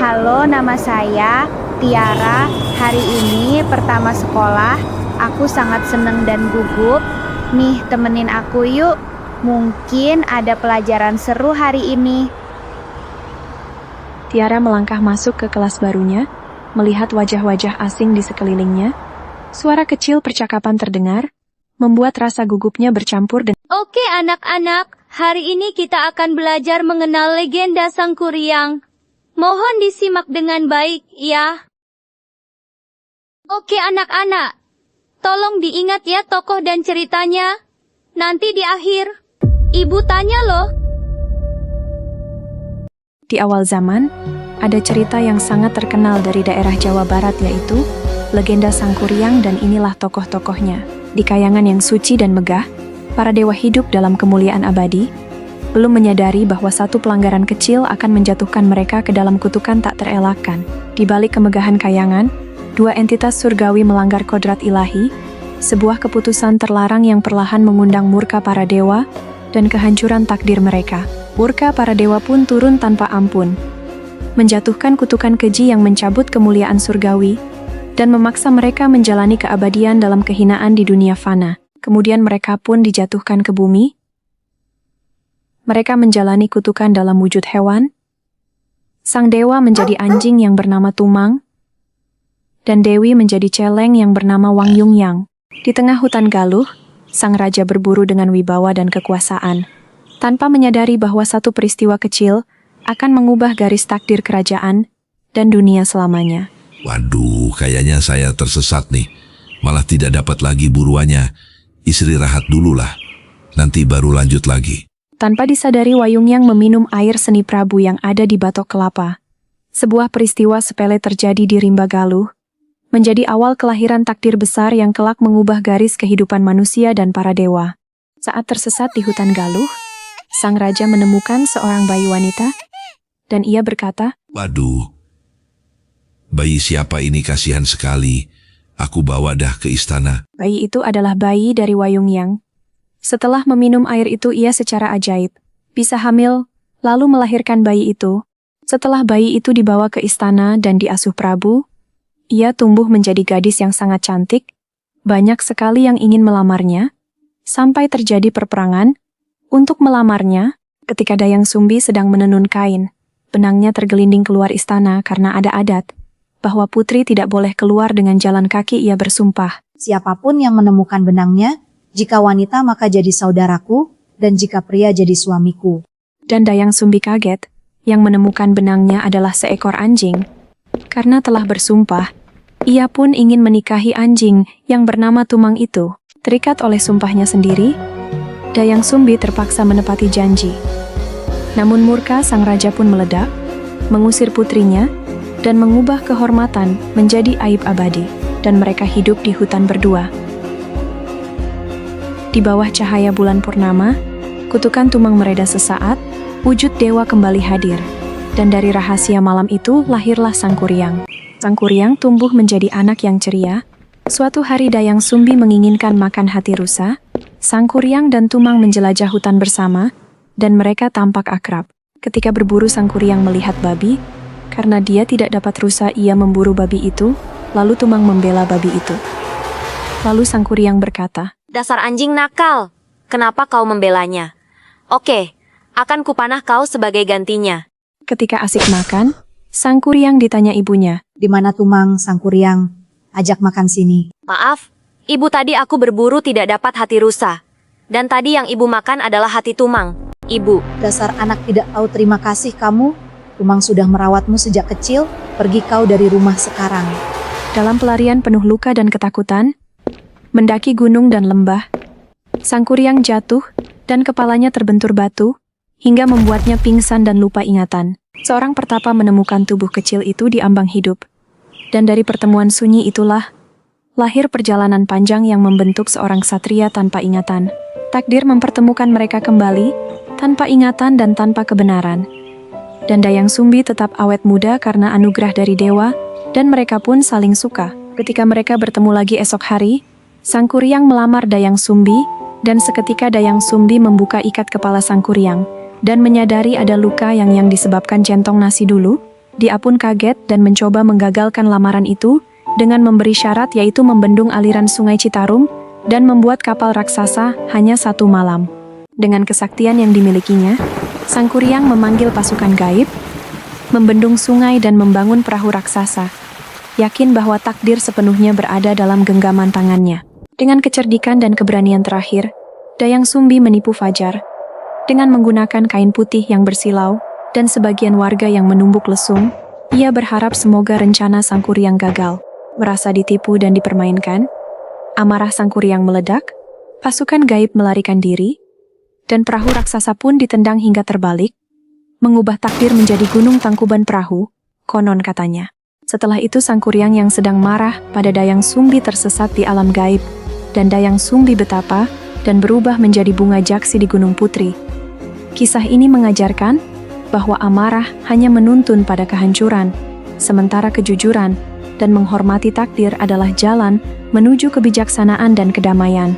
Halo, nama saya Tiara. Hari ini pertama sekolah. Aku sangat senang dan gugup. Nih, temenin aku yuk. Mungkin ada pelajaran seru hari ini. Tiara melangkah masuk ke kelas barunya, melihat wajah-wajah asing di sekelilingnya. Suara kecil percakapan terdengar, membuat rasa gugupnya bercampur dengan... Oke anak-anak, hari ini kita akan belajar mengenal legenda Sangkuriang. Mohon disimak dengan baik, ya. Oke anak-anak, tolong diingat ya tokoh dan ceritanya. Nanti di akhir, ibu tanya loh. Di awal zaman, ada cerita yang sangat terkenal dari daerah Jawa Barat yaitu legenda Sangkuriang dan inilah tokoh-tokohnya. Di kayangan yang suci dan megah, para dewa hidup dalam kemuliaan abadi, belum menyadari bahwa satu pelanggaran kecil akan menjatuhkan mereka ke dalam kutukan tak terelakkan. Di balik kemegahan kayangan, dua entitas surgawi melanggar kodrat ilahi, sebuah keputusan terlarang yang perlahan mengundang murka para dewa dan kehancuran takdir mereka. Murka para dewa pun turun tanpa ampun, menjatuhkan kutukan keji yang mencabut kemuliaan surgawi, dan memaksa mereka menjalani keabadian dalam kehinaan di dunia fana. Kemudian mereka pun dijatuhkan ke bumi. Mereka menjalani kutukan dalam wujud hewan. Sang dewa menjadi anjing yang bernama Tumang, dan Dewi menjadi celeng yang bernama Wang Yungyang. Di tengah hutan Galuh, sang raja berburu dengan wibawa dan kekuasaan, tanpa menyadari bahwa satu peristiwa kecil akan mengubah garis takdir kerajaan dan dunia selamanya. Waduh, kayaknya saya tersesat nih. Malah tidak dapat lagi buruannya. Istirahat dululah. Nanti baru lanjut lagi. Tanpa disadari Wayungyang meminum air seni Prabu yang ada di batok kelapa. Sebuah peristiwa sepele terjadi di rimba Galuh, menjadi awal kelahiran takdir besar yang kelak mengubah garis kehidupan manusia dan para dewa. Saat tersesat di hutan Galuh, sang raja menemukan seorang bayi wanita, dan ia berkata, Waduh, bayi siapa ini, kasihan sekali. Aku bawa dah ke istana. Bayi itu adalah bayi dari Wayungyang. Setelah meminum air itu ia secara ajaib bisa hamil, lalu melahirkan bayi itu. Setelah bayi itu dibawa ke istana dan diasuh Prabu, ia tumbuh menjadi gadis yang sangat cantik. Banyak sekali yang ingin melamarnya, sampai terjadi perperangan. Untuk melamarnya, ketika Dayang Sumbi sedang menenun kain, benangnya tergelinding keluar istana karena ada adat bahwa putri tidak boleh keluar dengan jalan kaki. Ia bersumpah, siapapun yang menemukan benangnya, jika wanita maka jadi saudaraku, dan jika pria jadi suamiku. Dan Dayang Sumbi kaget, yang menemukan benangnya adalah seekor anjing. Karena telah bersumpah, ia pun ingin menikahi anjing yang bernama Tumang itu. Terikat oleh sumpahnya sendiri, Dayang Sumbi terpaksa menepati janji. Namun murka sang raja pun meledak, mengusir putrinya, dan mengubah kehormatan menjadi aib abadi, dan mereka hidup di hutan berdua. Di bawah cahaya bulan purnama, kutukan Tumang mereda sesaat, wujud dewa kembali hadir. Dan dari rahasia malam itu lahirlah Sangkuriang. Sangkuriang tumbuh menjadi anak yang ceria. Suatu hari Dayang Sumbi menginginkan makan hati rusa. Sangkuriang dan Tumang menjelajah hutan bersama, dan mereka tampak akrab. Ketika berburu, Sangkuriang melihat babi. Karena dia tidak dapat rusa, ia memburu babi itu, lalu Tumang membela babi itu. Lalu Sangkuriang berkata, Dasar anjing nakal, kenapa kau membelanya? Oke, akan kupanah kau sebagai gantinya. Ketika asik makan, Sangkuriang ditanya ibunya, Di mana Tumang, Sangkuriang? Ajak makan sini. Maaf, ibu, tadi aku berburu tidak dapat hati rusa. Dan tadi yang ibu makan adalah hati Tumang. Ibu, Dasar anak tidak tahu terima kasih kamu. Tumang sudah merawatmu sejak kecil, pergi kau dari rumah sekarang. dalam pelarian penuh luka dan ketakutan, mendaki gunung dan lembah, Sangkuriang jatuh dan kepalanya terbentur batu, hingga membuatnya pingsan dan lupa ingatan. Seorang pertapa menemukan tubuh kecil itu di ambang hidup. Dan dari pertemuan sunyi itulah, lahir perjalanan panjang yang membentuk seorang satria tanpa ingatan. Takdir mempertemukan mereka kembali, tanpa ingatan dan tanpa kebenaran. Dan Dayang Sumbi tetap awet muda karena anugerah dari dewa, dan mereka pun saling suka. Ketika mereka bertemu lagi esok hari, Sangkuriang melamar Dayang Sumbi, dan seketika Dayang Sumbi membuka ikat kepala Sangkuriang, dan menyadari ada luka yang disebabkan centong nasi dulu, Dia pun kaget dan mencoba menggagalkan lamaran itu dengan memberi syarat yaitu membendung aliran sungai Citarum dan membuat kapal raksasa hanya 1 malam. Dengan kesaktian yang dimilikinya, Sang Kuryang memanggil pasukan gaib, membendung sungai dan membangun perahu raksasa, yakin bahwa takdir sepenuhnya berada dalam genggaman tangannya. Dengan kecerdikan dan keberanian terakhir, Dayang Sumbi menipu Fajar dengan menggunakan kain putih yang bersilau dan sebagian warga yang menumbuk lesung. Ia berharap semoga rencana Sang Kuryang gagal. Merasa ditipu dan dipermainkan, amarah Sang Kuryang meledak, pasukan gaib melarikan diri, dan perahu raksasa pun ditendang hingga terbalik, mengubah takdir menjadi gunung tangkuban perahu, konon katanya. Setelah itu Sang Kuryang yang sedang marah pada Dayang Sumbi tersesat di alam gaib, dan Dayang Sumbi betapa dan berubah menjadi bunga jaksi di Gunung Putri. Kisah ini mengajarkan bahwa amarah hanya menuntun pada kehancuran, sementara kejujuran dan menghormati takdir adalah jalan menuju kebijaksanaan dan kedamaian.